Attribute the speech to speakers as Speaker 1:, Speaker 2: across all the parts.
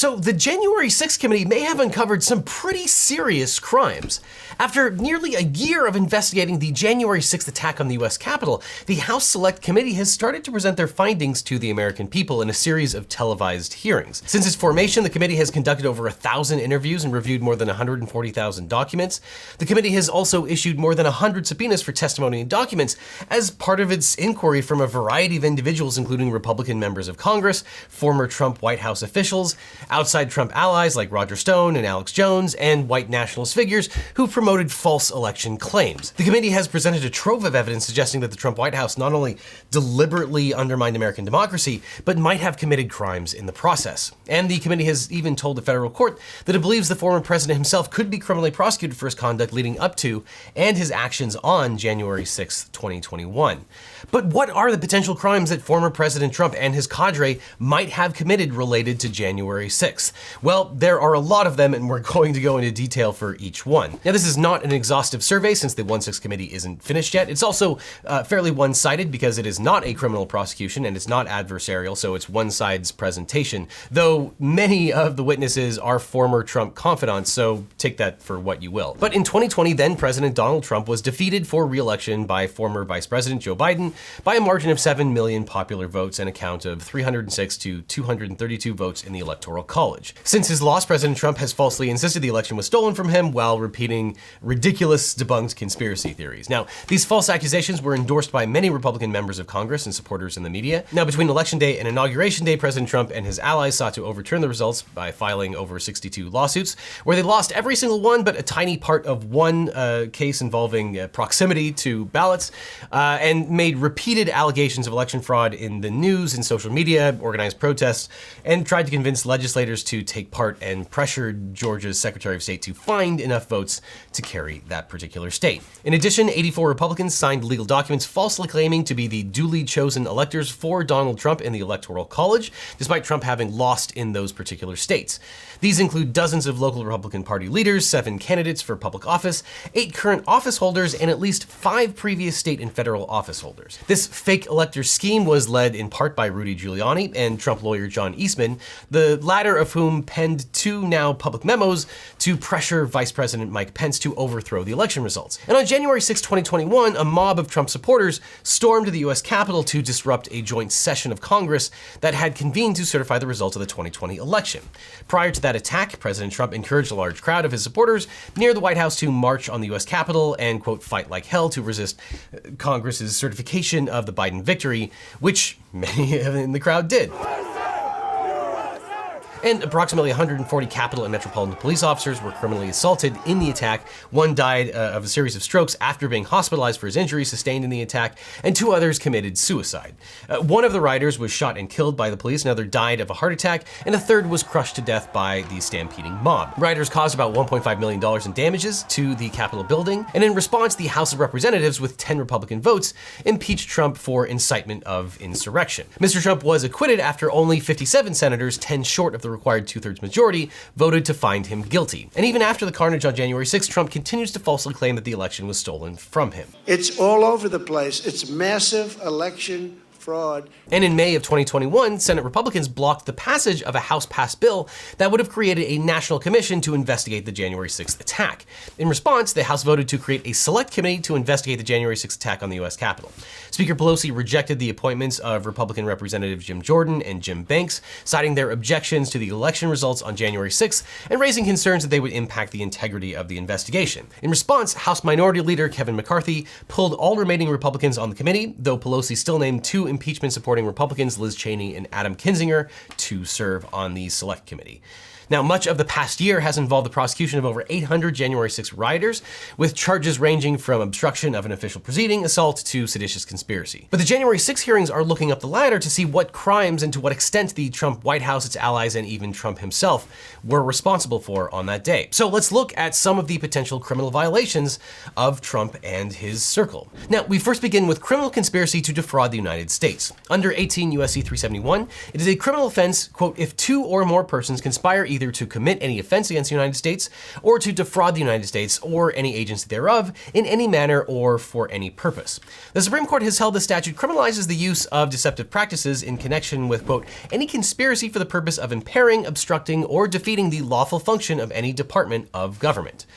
Speaker 1: So the January 6th committee may have uncovered some pretty serious crimes. After nearly a year of investigating the January 6th attack on the US Capitol, the House Select Committee has started to present their findings to the American people in a series of televised hearings. Since its formation, the committee has conducted over 1,000 interviews and reviewed more than 140,000 documents. The committee has also issued more than 100 subpoenas for testimony and documents as part of its inquiry from a variety of individuals, including Republican members of Congress, former Trump White House officials, outside Trump allies like Roger Stone and Alex Jones, and white nationalist figures who promoted false election claims. The committee has presented a trove of evidence suggesting that the Trump White House not only deliberately undermined American democracy, but might have committed crimes in the process. And the committee has even told the federal court that it believes the former president himself could be criminally prosecuted for his conduct leading up to and his actions on January 6, 2021. But what are the potential crimes that former President Trump and his cadre might have committed related to January 6th? Well, there are a lot of them, and we're going to go into detail for each one. Now, this is not an exhaustive survey since the 1/6 committee isn't finished yet. It's also fairly one-sided because it is not a criminal prosecution and it's not adversarial, so it's one side's presentation, though many of the witnesses are former Trump confidants, so take that for what you will. But in 2020, then President Donald Trump was defeated for re-election by former Vice President Joe Biden by a margin of 7 million popular votes and a count of 306 to 232 votes in the Electoral College. Since his loss, President Trump has falsely insisted the election was stolen from him while repeating ridiculous debunked conspiracy theories. Now, these false accusations were endorsed by many Republican members of Congress and supporters in the media. Now, between Election Day and Inauguration Day, President Trump and his allies sought to overturn the results by filing over 62 lawsuits, where they lost every single one but a tiny part of one case involving proximity to ballots, and made repeated allegations of election fraud in the news and social media, organized protests, and tried to convince legislators to take part and pressured Georgia's Secretary of State to find enough votes to carry that particular state. In addition, 84 Republicans signed legal documents falsely claiming to be the duly chosen electors for Donald Trump in the Electoral College, despite Trump having lost in those particular states. These include dozens of local Republican Party leaders, 7 candidates for public office, 8 current office holders, and at least 5 previous state and federal office holders. This fake elector scheme was led in part by Rudy Giuliani and Trump lawyer John Eastman, the latter of whom penned 2 now public memos to pressure Vice President Mike Pence to overthrow the election results. And on January 6, 2021, a mob of Trump supporters stormed the US Capitol to disrupt a joint session of Congress that had convened to certify the results of the 2020 election. Prior to that attack, President Trump encouraged a large crowd of his supporters near the White House to march on the US Capitol and, quote, fight like hell to resist Congress's certification of the Biden victory, which many in the crowd did. And approximately 140 Capitol and Metropolitan Police officers were criminally assaulted in the attack. One died of a series of strokes after being hospitalized for his injuries sustained in the attack, and 2 others committed suicide. One of the rioters was shot and killed by the police, another died of a heart attack, and a third was crushed to death by the stampeding mob. Rioters caused about $1.5 million in damages to the Capitol building, and in response, the House of Representatives, with 10 Republican votes, impeached Trump for incitement of insurrection. Mr. Trump was acquitted after only 57 senators, 10 short of the required 2/3 majority, voted to find him guilty. And even after the carnage on January 6, Trump continues to falsely claim that the election was stolen from him.
Speaker 2: It's all over the place. It's massive election fraud.
Speaker 1: And in May of 2021, Senate Republicans blocked the passage of a House-passed bill that would have created a national commission to investigate the January 6th attack. In response, the House voted to create a select committee to investigate the January 6th attack on the US Capitol. Speaker Pelosi rejected the appointments of Republican Representatives Jim Jordan and Jim Banks, citing their objections to the election results on January 6th and raising concerns that they would impact the integrity of the investigation. In response, House Minority Leader Kevin McCarthy pulled all remaining Republicans on the committee, though Pelosi still named 2 impeachment-supporting Republicans, Liz Cheney and Adam Kinzinger, to serve on the Select Committee. Now, much of the past year has involved the prosecution of over 800 January 6 rioters, with charges ranging from obstruction of an official proceeding, assault, to seditious conspiracy. But the January 6 hearings are looking up the ladder to see what crimes and to what extent the Trump White House, its allies, and even Trump himself were responsible for on that day. So let's look at some of the potential criminal violations of Trump and his circle. Now, we first begin with criminal conspiracy to defraud the United States. States. Under 18 U.S.C. 371, it is a criminal offense, quote, if two or more persons conspire either to commit any offense against the United States or to defraud the United States or any agency thereof in any manner or for any purpose. The Supreme Court has held the statute criminalizes the use of deceptive practices in connection with, quote, any conspiracy for the purpose of impairing, obstructing, or defeating the lawful function of any department of government.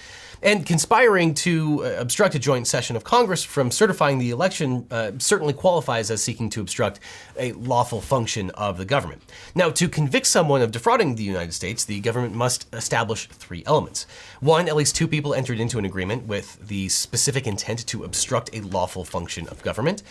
Speaker 1: And conspiring to obstruct a joint session of Congress from certifying the election certainly qualifies as seeking to obstruct a lawful function of the government. Now, to convict someone of defrauding the United States, the government must establish three elements. One, at least two people entered into an agreement with the specific intent to obstruct a lawful function of government.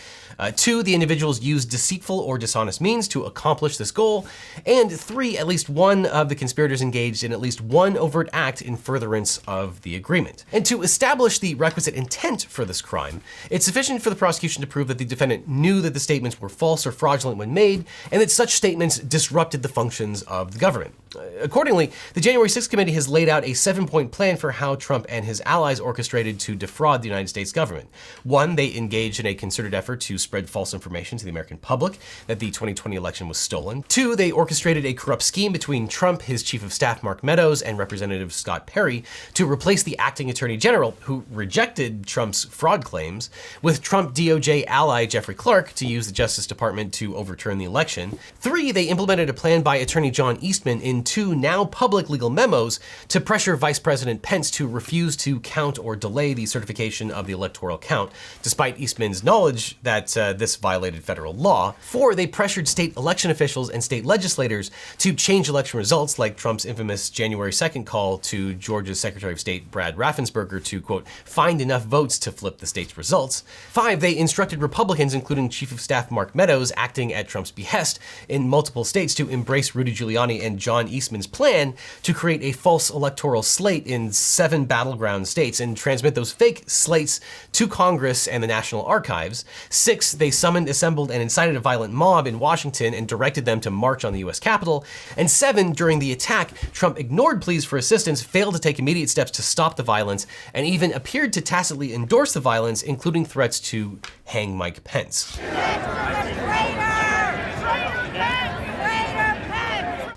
Speaker 1: Two, the individuals used deceitful or dishonest means to accomplish this goal. And three, at least one of the conspirators engaged in at least one overt act in furtherance of the agreement. And to establish the requisite intent for this crime, it's sufficient for the prosecution to prove that the defendant knew that the statements were false or fraudulent when made, and that such statements disrupted the functions of the government. Accordingly, the January 6th committee has laid out a 7-point plan for how Trump and his allies orchestrated to defraud the United States government. One, they engaged in a concerted effort to spread false information to the American public that the 2020 election was stolen. Two, they orchestrated a corrupt scheme between Trump, his chief of staff Mark Meadows, and Representative Scott Perry to replace the acting attorney general, who rejected Trump's fraud claims, with Trump DOJ ally Jeffrey Clark to use the Justice Department to overturn the election. Three, they implemented a plan by Attorney John Eastman in two now public legal memos to pressure Vice President Pence to refuse to count or delay the certification of the electoral count, despite Eastman's knowledge that this violated federal law. Four, they pressured state election officials and state legislators to change election results, like Trump's infamous January 2nd call to Georgia's Secretary of State Brad Raffensperger to, quote, find enough votes to flip the state's results. Five, they instructed Republicans, including Chief of Staff Mark Meadows, acting at Trump's behest in multiple states, to embrace Rudy Giuliani and John Eastman's plan to create a false electoral slate in 7 battleground states and transmit those fake slates to Congress and the National Archives. 6, they summoned, assembled, and incited a violent mob in Washington and directed them to march on the US Capitol. And 7, during the attack, Trump ignored pleas for assistance, failed to take immediate steps to stop the violence, and even appeared to tacitly endorse the violence, including threats to hang Mike Pence.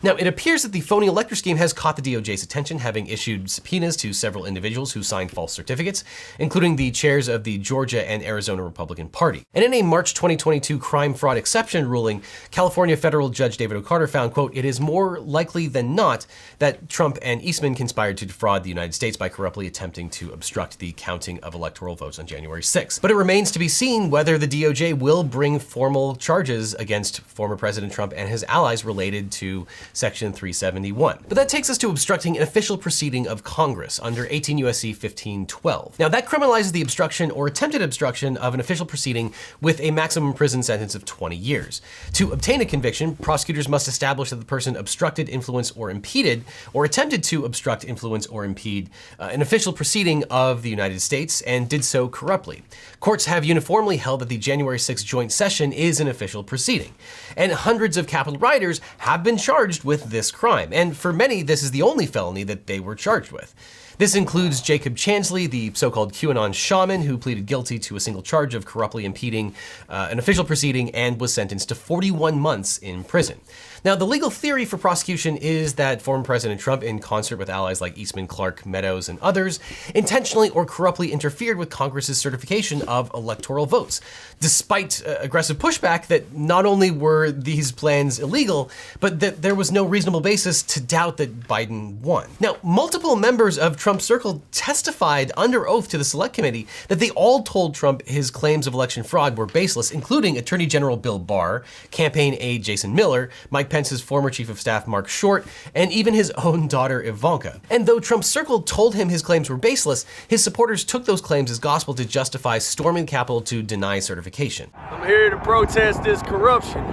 Speaker 1: Now, it appears that the phony elector scheme has caught the DOJ's attention, having issued subpoenas to several individuals who signed false certificates, including the chairs of the Georgia and Arizona Republican Party. And in a March 2022 crime fraud exception ruling, California federal judge David O'Carter found, quote, it is more likely than not that Trump and Eastman conspired to defraud the United States by corruptly attempting to obstruct the counting of electoral votes on January 6th. But it remains to be seen whether the DOJ will bring formal charges against former President Trump and his allies related to Section 371. But that takes us to obstructing an official proceeding of Congress under 18 U.S.C. 1512. Now, that criminalizes the obstruction or attempted obstruction of an official proceeding with a maximum prison sentence of 20 years. To obtain a conviction, prosecutors must establish that the person obstructed, influenced, or impeded, or attempted to obstruct, influence, or impede an official proceeding of the United States and did so corruptly. Courts have uniformly held that the January 6th joint session is an official proceeding, and hundreds of Capitol rioters have been charged with this crime, and for many, this is the only felony that they were charged with. This includes Jacob Chansley, the so-called QAnon shaman who pleaded guilty to a single charge of corruptly impeding an official proceeding and was sentenced to 41 months in prison. Now, the legal theory for prosecution is that former President Trump, in concert with allies like Eastman, Clark, Meadows, and others, intentionally or corruptly interfered with Congress's certification of electoral votes, despite aggressive pushback that not only were these plans illegal, but that there was no reasonable basis to doubt that Biden won. Now, multiple members of Trump's circle testified under oath to the Select Committee that they all told Trump his claims of election fraud were baseless, including Attorney General Bill Barr, campaign aide Jason Miller, Mike Pence's former chief of staff Mark Short, and even his own daughter Ivanka. And though Trump's circle told him his claims were baseless, his supporters took those claims as gospel to justify storming the Capitol to deny certification.
Speaker 3: I'm here to protest this corruption.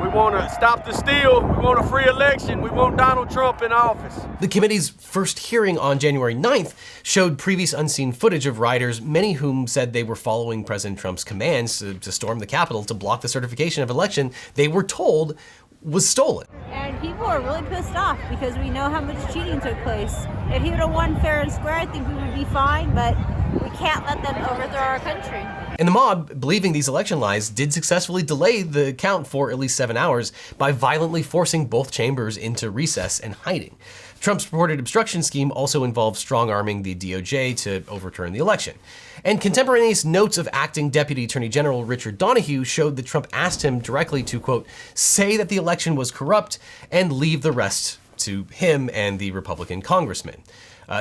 Speaker 3: We want to stop the steal. We want a free election. We want Donald Trump in office.
Speaker 1: The committee's first hearing on January 9th showed previous unseen footage of rioters, many whom said they were following President Trump's commands to storm the Capitol to block the certification of election they were told was stolen.
Speaker 4: And people are really pissed off because we know how much cheating took place. If he would have won fair and square, I think we would be fine, but We can't let them overthrow our country.
Speaker 1: And the mob, believing these election lies, did successfully delay the count for at least 7 hours by violently forcing both chambers into recess and hiding. Trump's purported obstruction scheme also involved strong-arming the DOJ to overturn the election. And contemporaneous notes of acting Deputy Attorney General Richard Donahue showed that Trump asked him directly to, quote, say that the election was corrupt and leave the rest to him and the Republican congressman.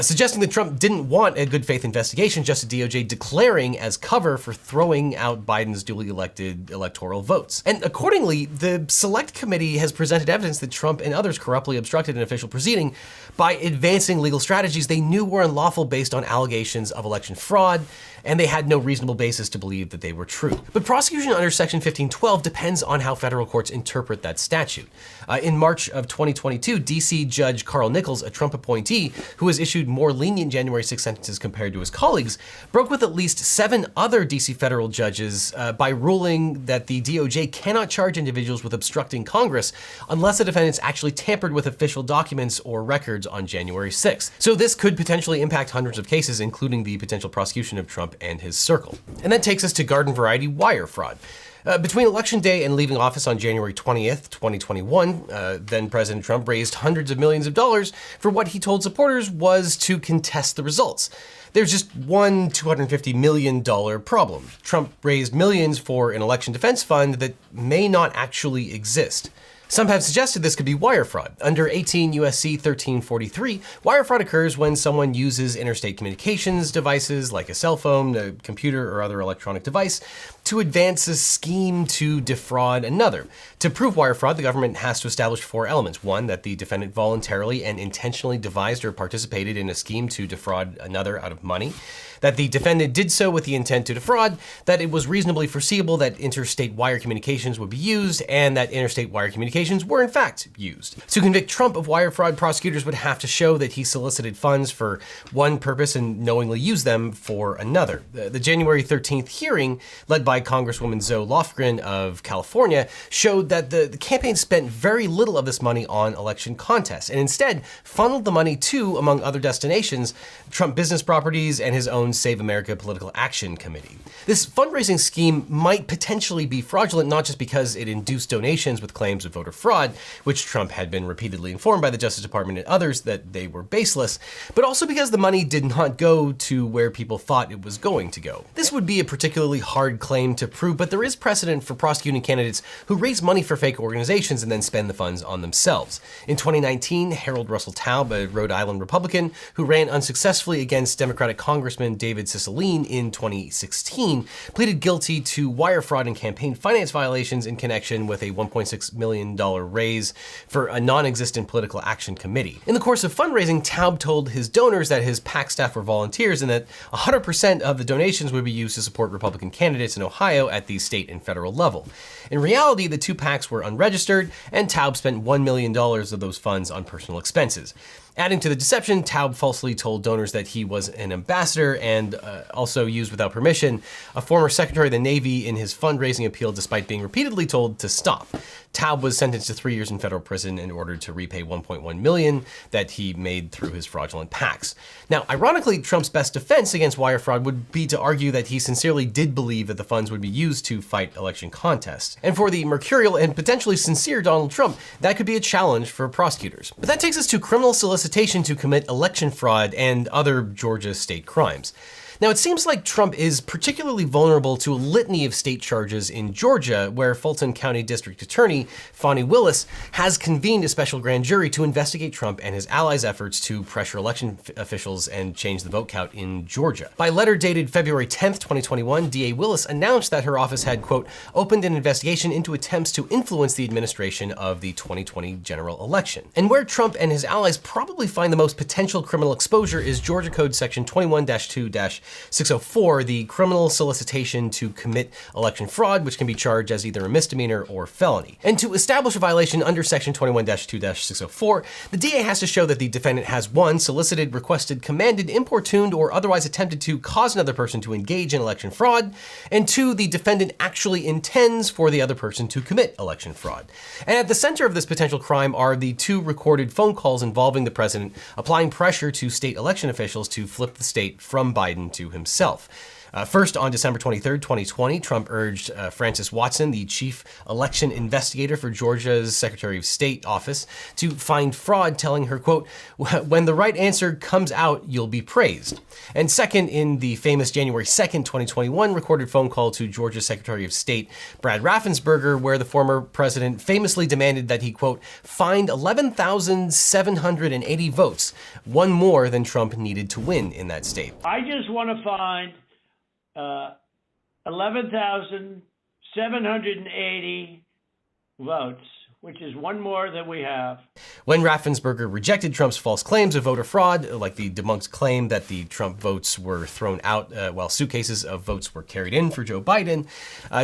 Speaker 1: Suggesting that Trump didn't want a good faith investigation, just a DOJ declaring as cover for throwing out Biden's duly elected electoral votes. And accordingly, the Select Committee has presented evidence that Trump and others corruptly obstructed an official proceeding by advancing legal strategies they knew were unlawful based on allegations of election fraud, and they had no reasonable basis to believe that they were true. But prosecution under Section 1512 depends on how federal courts interpret that statute. In March of 2022, DC Judge Carl Nichols, a Trump appointee who has issued more lenient January 6 sentences compared to his colleagues, broke with at least 7 other DC federal judges by ruling that the DOJ cannot charge individuals with obstructing Congress unless the defendants actually tampered with official documents or records on January 6th. So this could potentially impact hundreds of cases, including the potential prosecution of Trump and his circle. And that takes us to garden variety wire fraud. Between Election Day and leaving office on January 20th, 2021, then President Trump raised hundreds of millions of dollars for what he told supporters was to contest the results. There's just one $250 million problem. Trump raised millions for an election defense fund that may not actually exist. Some have suggested this could be wire fraud. Under 18 U.S.C. 1343, wire fraud occurs when someone uses interstate communications devices like a cell phone, a computer, or other electronic device to advance a scheme to defraud another. To prove wire fraud, the government has to establish 4 elements. 1, that the defendant voluntarily and intentionally devised or participated in a scheme to defraud another out of money, that the defendant did so with the intent to defraud, that it was reasonably foreseeable that interstate wire communications would be used, and that interstate wire communications were in fact used. To convict Trump of wire fraud, prosecutors would have to show that he solicited funds for one purpose and knowingly used them for another. The January 13th hearing, led by Congresswoman Zoe Lofgren of California, showed that the campaign spent very little of this money on election contests, and instead funneled the money to, among other destinations, Trump business properties and his own Save America Political Action Committee. This fundraising scheme might potentially be fraudulent, not just because it induced donations with claims of voter fraud, which Trump had been repeatedly informed by the Justice Department and others that they were baseless, but also because the money did not go to where people thought it was going to go. This would be a particularly hard claim to prove, but there is precedent for prosecuting candidates who raise money for fake organizations and then spend the funds on themselves. In 2019, Harold Russell Taub, a Rhode Island Republican who ran unsuccessfully against Democratic Congressman David Cicilline in 2016, pleaded guilty to wire fraud and campaign finance violations in connection with a $1.6 million raise for a non-existent political action committee. In the course of fundraising, Taub told his donors that his PAC staff were volunteers and that 100% of the donations would be used to support Republican candidates in Ohio at the state and federal level. In reality, the 2 PACs were unregistered, and Taub spent $1 million of those funds on personal expenses. Adding to the deception, Taub falsely told donors that he was an ambassador and also used without permission a former Secretary of the Navy in his fundraising appeal despite being repeatedly told to stop. Taub was sentenced to 3 years in federal prison in order to repay $1.1 million that he made through his fraudulent PACs. Now, ironically, Trump's best defense against wire fraud would be to argue that he sincerely did believe that the funds would be used to fight election contests. And for the mercurial and potentially sincere Donald Trump, that could be a challenge for prosecutors. But that takes us to criminal solicitation to commit election fraud and other Georgia state crimes. Now, it seems like Trump is particularly vulnerable to a litany of state charges in Georgia, where Fulton County District Attorney Fani Willis has convened a special grand jury to investigate Trump and his allies' efforts to pressure election officials and change the vote count in Georgia. By letter dated February 10th, 2021, DA Willis announced that her office had, quote, opened an investigation into attempts to influence the administration of the 2020 general election. And where Trump and his allies probably find the most potential criminal exposure is Georgia Code Section 21-2-604, the criminal solicitation to commit election fraud, which can be charged as either a misdemeanor or felony. And to establish a violation under Section 21-2-604, the DA has to show that the defendant has 1, solicited, requested, commanded, importuned, or otherwise attempted to cause another person to engage in election fraud, and 2, the defendant actually intends for the other person to commit election fraud. And at the center of this potential crime are the 2 recorded phone calls involving the president applying pressure to state election officials to flip the state from Biden to himself. First, on December 23rd, 2020, Trump urged Francis Watson, the chief election investigator for Georgia's Secretary of State office, to find fraud, telling her, quote, "When the right answer comes out, you'll be praised." And second, in the famous January 2nd, 2021 recorded phone call to Georgia's Secretary of State, Brad Raffensperger, where the former president famously demanded that he, quote, find 11,780 votes, one more than Trump needed to win in that state.
Speaker 5: I just want to find 11,780 votes, which is one more than we have.
Speaker 1: When Raffensperger rejected Trump's false claims of voter fraud, like the debunked claim that the Trump votes were thrown out while suitcases of votes were carried in for Joe Biden,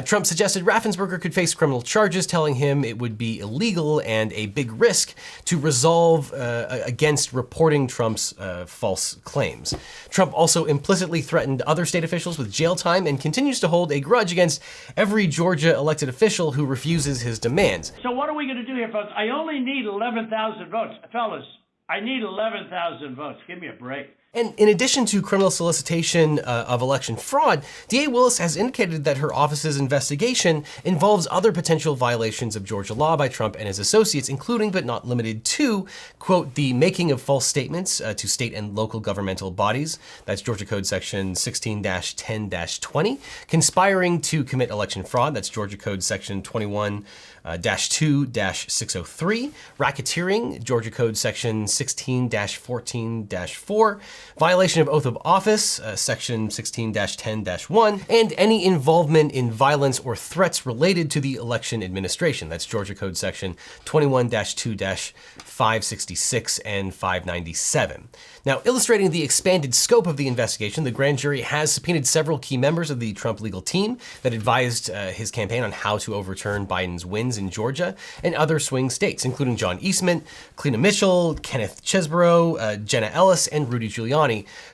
Speaker 1: Trump suggested Raffensperger could face criminal charges, telling him it would be illegal and a big risk to resolve against reporting Trump's false claims. Trump also implicitly threatened other state officials with jail time and continues to hold a grudge against every Georgia elected official who refuses his demands.
Speaker 5: So what are we going to do here, folks? I only need 11,000 votes. Fellas, I need 11,000 votes. Give me a break.
Speaker 1: And in addition to criminal solicitation of election fraud, DA Willis has indicated that her office's investigation involves other potential violations of Georgia law by Trump and his associates, including but not limited to, quote, the making of false statements to state and local governmental bodies, that's Georgia Code section 16-10-20, conspiring to commit election fraud, that's Georgia Code section 21-2-603, racketeering, Georgia Code section 16-14-4, violation of oath of office, section 16-10-1, and any involvement in violence or threats related to the election administration. That's Georgia Code section 21-2-566 and 597. Now, illustrating the expanded scope of the investigation, the grand jury has subpoenaed several key members of the Trump legal team that advised his campaign on how to overturn Biden's wins in Georgia and other swing states, including John Eastman, Clena Mitchell, Kenneth Chesborough, Jenna Ellis, and Rudy Giuliani,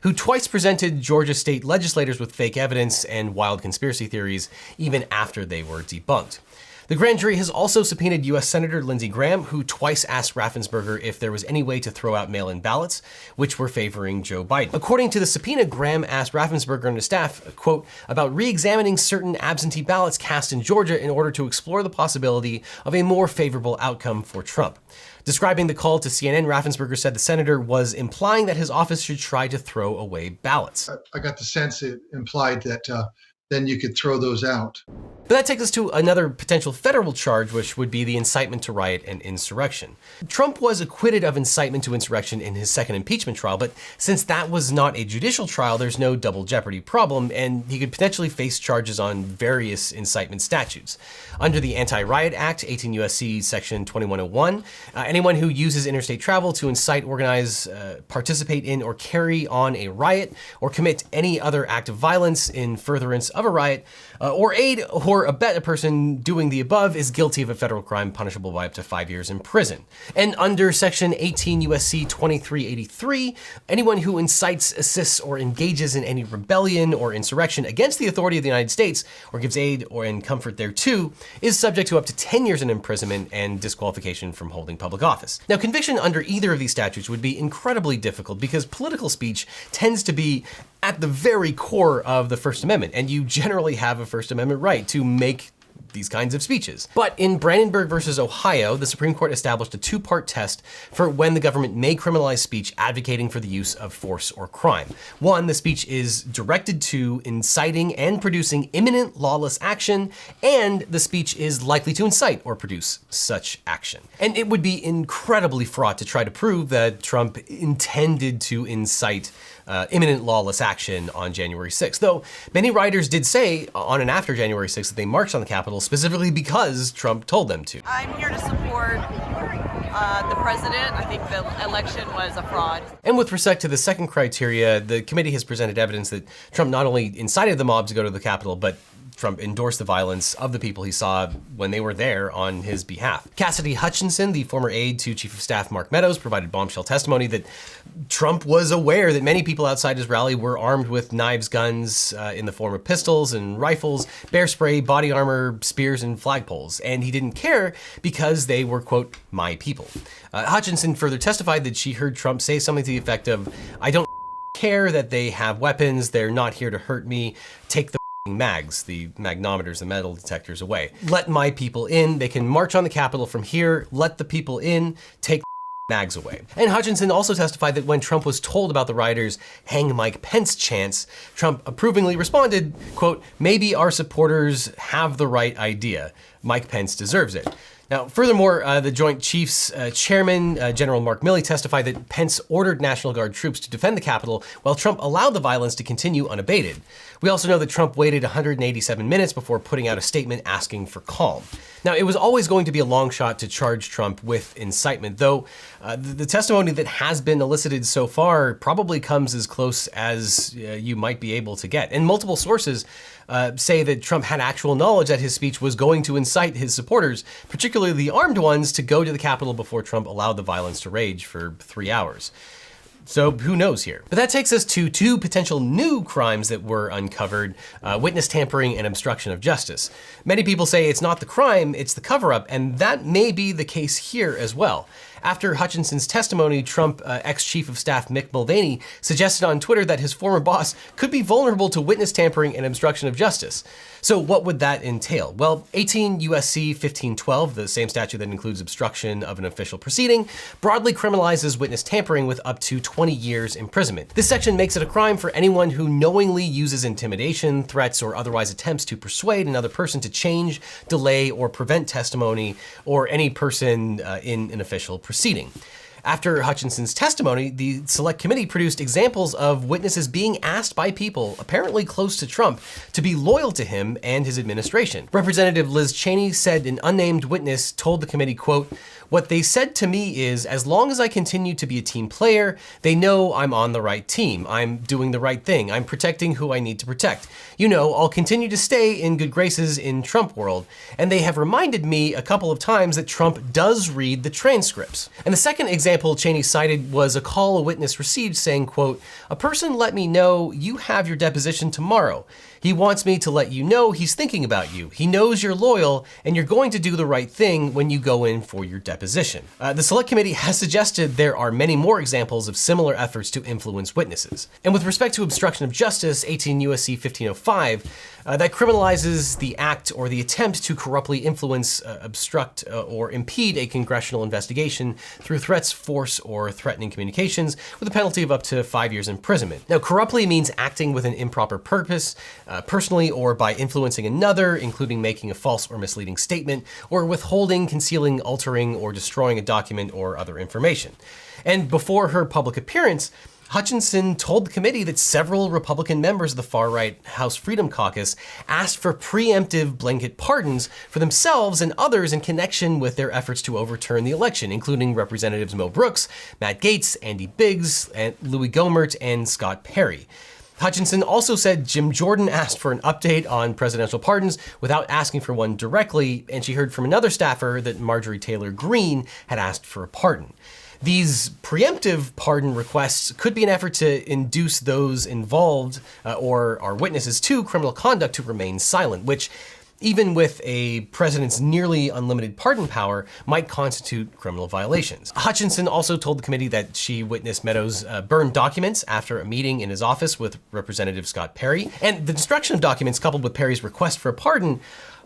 Speaker 1: who twice presented Georgia state legislators with fake evidence and wild conspiracy theories even after they were debunked. The grand jury has also subpoenaed U.S. Senator Lindsey Graham, who twice asked Raffensperger if there was any way to throw out mail-in ballots, which were favoring Joe Biden. According to the subpoena, Graham asked Raffensperger and his staff, quote, about re-examining certain absentee ballots cast in Georgia in order to explore the possibility of a more favorable outcome for Trump. Describing the call to CNN, Raffensperger said the senator was implying that his office should try to throw away ballots.
Speaker 6: I got the sense it implied that then you could throw those out.
Speaker 1: But that takes us to another potential federal charge, which would be the incitement to riot and insurrection. Trump was acquitted of incitement to insurrection in his second impeachment trial, but since that was not a judicial trial, there's no double jeopardy problem, and he could potentially face charges on various incitement statutes. Under the Anti-Riot Act, 18 U.S.C. section 2101, anyone who uses interstate travel to incite, organize, participate in, or carry on a riot, or commit any other act of violence in furtherance of a riot, or aid or abet a person doing the above is guilty of a federal crime punishable by up to 5 years in prison. And under section 18 U.S.C. 2383, anyone who incites, assists, or engages in any rebellion or insurrection against the authority of the United States or gives aid or in comfort thereto is subject to up to 10 years in imprisonment and disqualification from holding public office. Now, conviction under either of these statutes would be incredibly difficult because political speech tends to be at the very core of the First Amendment, and you generally have a First Amendment right to make these kinds of speeches. But in Brandenburg versus Ohio, the Supreme Court established a two-part test for when the government may criminalize speech advocating for the use of force or crime. One, the speech is directed to inciting and producing imminent lawless action, and the speech is likely to incite or produce such action. And it would be incredibly fraught to try to prove that Trump intended to incite imminent lawless action on January 6th, though many writers did say on and after January 6th that they marched on the Capitol specifically because Trump told them to.
Speaker 7: I'm here to support the president. I think the election was a fraud.
Speaker 1: And with respect to the second criteria, the committee has presented evidence that Trump not only incited the mob to go to the Capitol, but Trump endorsed the violence of the people he saw when they were there on his behalf. Cassidy Hutchinson, the former aide to Chief of Staff Mark Meadows, provided bombshell testimony that Trump was aware that many people outside his rally were armed with knives, guns in the form of pistols and rifles, bear spray, body armor, spears, and flagpoles, and he didn't care because they were, quote, my people. Hutchinson further testified that she heard Trump say something to the effect of, I don't care that they have weapons. They're not here to hurt me. Take the mags, the magnometers, the metal detectors away. Let my people in. They can march on the Capitol from here. Let the people in. Take the mags away. And Hutchinson also testified that when Trump was told about the rioters' hang Mike Pence chants, Trump approvingly responded, quote, "Maybe our supporters have the right idea. Mike Pence deserves it." Now, furthermore, the Joint Chiefs Chairman, General Mark Milley, testified that Pence ordered National Guard troops to defend the Capitol while Trump allowed the violence to continue unabated. We also know that Trump waited 187 minutes before putting out a statement asking for calm. Now, it was always going to be a long shot to charge Trump with incitement, though the testimony that has been elicited so far probably comes as close as you might be able to get. And multiple sources say that Trump had actual knowledge that his speech was going to incite his supporters, particularly the armed ones, to go to the Capitol before Trump allowed the violence to rage for 3 hours. So who knows here? But that takes us to two potential new crimes that were uncovered, witness tampering and obstruction of justice. Many people say it's not the crime, it's the cover-up, and that may be the case here as well. After Hutchinson's testimony, Trump ex-Chief of Staff Mick Mulvaney suggested on Twitter that his former boss could be vulnerable to witness tampering and obstruction of justice. So what would that entail? Well, 18 U.S.C. 1512, the same statute that includes obstruction of an official proceeding, broadly criminalizes witness tampering with up to 20 years imprisonment. This section makes it a crime for anyone who knowingly uses intimidation, threats, or otherwise attempts to persuade another person to change, delay, or prevent testimony, or any person in an official proceeding. After Hutchinson's testimony, the Select Committee produced examples of witnesses being asked by people apparently close to Trump to be loyal to him and his administration. Representative Liz Cheney said an unnamed witness told the committee, quote, "What they said to me is, as long as I continue to be a team player, they know I'm on the right team. I'm doing the right thing. I'm protecting who I need to protect. You know, I'll continue to stay in good graces in Trump world. And they have reminded me a couple of times that Trump does read the transcripts." And the second example Cheney cited was a call a witness received saying, quote, "A person let me know you have your deposition tomorrow. He wants me to let you know he's thinking about you. He knows you're loyal and you're going to do the right thing when you go in for your deposition." The Select Committee has suggested there are many more examples of similar efforts to influence witnesses. And with respect to obstruction of justice, 18 U.S.C. 1505, that criminalizes the act or the attempt to corruptly influence, obstruct, or impede a congressional investigation through threats, force, or threatening communications with a penalty of up to 5 years imprisonment. Now, corruptly means acting with an improper purpose, personally or by influencing another, including making a false or misleading statement, or withholding, concealing, altering, or destroying a document or other information. And before her public appearance, Hutchinson told the committee that several Republican members of the far-right House Freedom Caucus asked for preemptive blanket pardons for themselves and others in connection with their efforts to overturn the election, including Representatives Mo Brooks, Matt Gaetz, Andy Biggs, and Louis Gohmert, and Scott Perry. Hutchinson also said Jim Jordan asked for an update on presidential pardons without asking for one directly, and she heard from another staffer that Marjorie Taylor Greene had asked for a pardon. These preemptive pardon requests could be an effort to induce those involved or are witnesses to criminal conduct to remain silent, which, even with a president's nearly unlimited pardon power, might constitute criminal violations. Hutchinson also told the committee that she witnessed Meadows burn documents after a meeting in his office with Representative Scott Perry, and the destruction of documents coupled with Perry's request for a pardon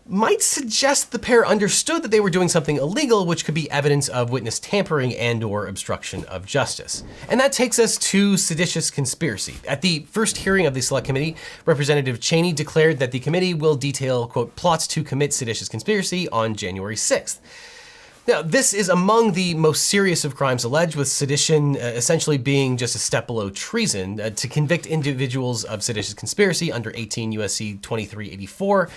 Speaker 1: might suggest the pair understood that they were doing something illegal, which could be evidence of witness tampering and/or obstruction of justice. And that takes us to seditious conspiracy. At the first hearing of the Select Committee, Representative Cheney declared that the committee will detail, quote, plots to commit seditious conspiracy on January 6th. Now, this is among the most serious of crimes alleged, with sedition essentially being just a step below treason. To convict individuals of seditious conspiracy under 18 U.S.C. 2384,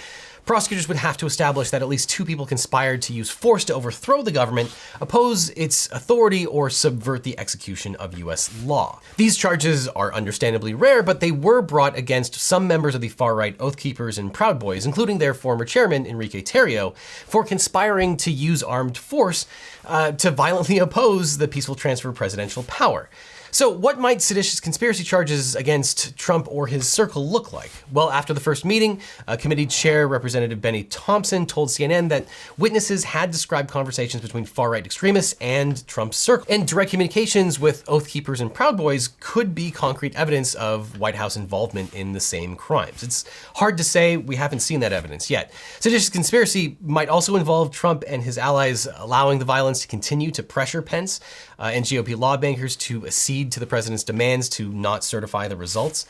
Speaker 1: prosecutors would have to establish that at least two people conspired to use force to overthrow the government, oppose its authority, or subvert the execution of U.S. law. These charges are understandably rare, but they were brought against some members of the far-right Oath Keepers and Proud Boys, including their former chairman, Enrique Tarrio, for conspiring to use armed force to violently oppose the peaceful transfer of presidential power. So what might seditious conspiracy charges against Trump or his circle look like? Well, after the first meeting, committee chair Representative Representative Benny Thompson told CNN that witnesses had described conversations between far-right extremists and Trump's circle. And direct communications with Oath Keepers and Proud Boys could be concrete evidence of White House involvement in the same crimes. It's hard to say, we haven't seen that evidence yet. Seditious conspiracy might also involve Trump and his allies allowing the violence to continue to pressure Pence and GOP lawmakers to accede to the president's demands to not certify the results.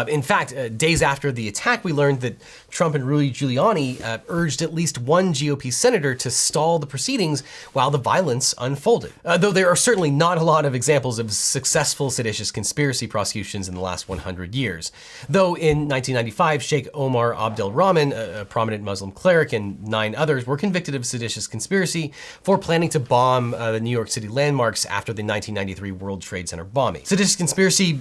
Speaker 1: In fact, days after the attack, we learned that Trump and Rudy Giuliani urged at least one GOP senator to stall the proceedings while the violence unfolded. Though there are certainly not a lot of examples of successful seditious conspiracy prosecutions in the last 100 years. Though in 1995, Sheikh Omar Abdel Rahman, a prominent Muslim cleric, and 9 others were convicted of seditious conspiracy for planning to bomb the New York City landmarks after the 1993 World Trade Center bombing. Seditious conspiracy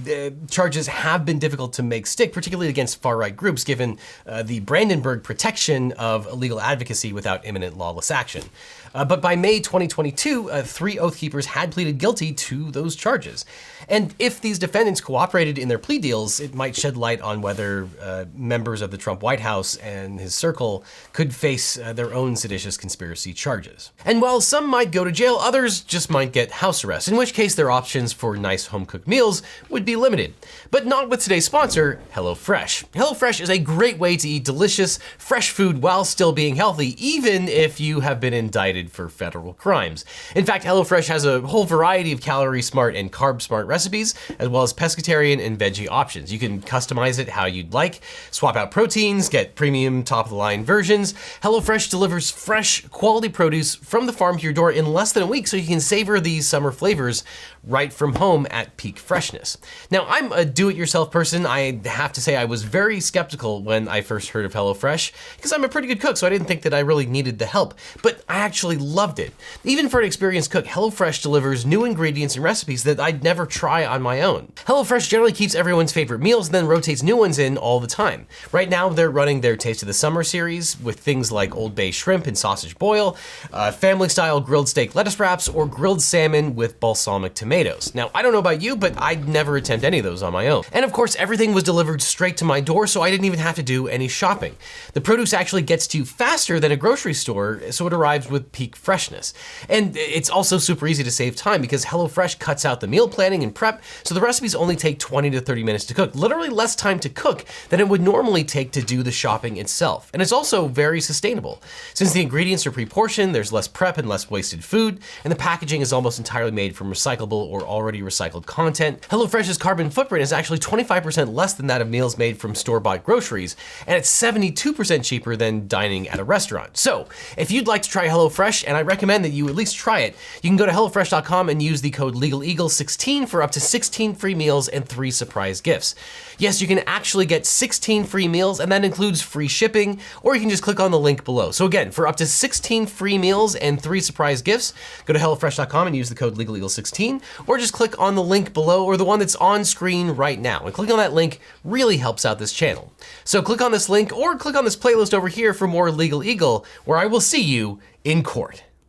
Speaker 1: charges have been difficult to make stick, particularly against far-right groups, given the Brandenburg protection of illegal advocacy without imminent lawless action. But by May 2022, 3 Oath Keepers had pleaded guilty to those charges. And if these defendants cooperated in their plea deals, it might shed light on whether members of the Trump White House and his circle could face their own seditious conspiracy charges. And while some might go to jail, others just might get house arrest, in which case their options for nice home-cooked meals would be limited. But not with today's sponsor, HelloFresh. HelloFresh is a great way to eat delicious, fresh food while still being healthy, even if you have been indicted for federal crimes. In fact, HelloFresh has a whole variety of calorie-smart and carb-smart recipes, as well as pescatarian and veggie options. You can customize it how you'd like, swap out proteins, get premium top-of-the-line versions. HelloFresh delivers fresh, quality produce from the farm to your door in less than a week, so you can savor these summer flavors right from home at peak freshness. Now, I'm a do-it-yourself person. I have to say I was very skeptical when I first heard of HelloFresh, because I'm a pretty good cook, so I didn't think that I really needed the help, but I actually loved it. Even for an experienced cook, HelloFresh delivers new ingredients and recipes that I'd never try on my own. HelloFresh generally keeps everyone's favorite meals and then rotates new ones in all the time. Right now, they're running their Taste of the Summer series with things like Old Bay shrimp and sausage boil, family-style grilled steak lettuce wraps, or grilled salmon with balsamic tomatoes. Now, I don't know about you, but I'd never attempt any of those on my own. And of course, everything was delivered straight to my door, so I didn't even have to do any shopping. The produce actually gets to you faster than a grocery store, so it arrives with peak freshness. And it's also super easy to save time because HelloFresh cuts out the meal planning and prep, so the recipes only take 20 to 30 minutes to cook, literally less time to cook than it would normally take to do the shopping itself. And it's also very sustainable. Since the ingredients are pre-portioned, there's less prep and less wasted food, and the packaging is almost entirely made from recyclable or already recycled content. HelloFresh's carbon footprint is actually 25% less than that of meals made from store-bought groceries, and it's 72% cheaper than dining at a restaurant. So, if you'd like to try HelloFresh, and I recommend that you at least try it, you can go to HelloFresh.com and use the code LegalEagle16 for up to 16 free meals and 3 surprise gifts. Yes, you can actually get 16 free meals, and that includes free shipping, or you can just click on the link below. So again, for up to 16 free meals and 3 surprise gifts, go to HelloFresh.com and use the code LegalEagle16, or just click on the link below or the one that's on screen right now. And clicking on that link really helps out this channel. So click on this link or click on this playlist over here for more Legal Eagle, where I will see you in court.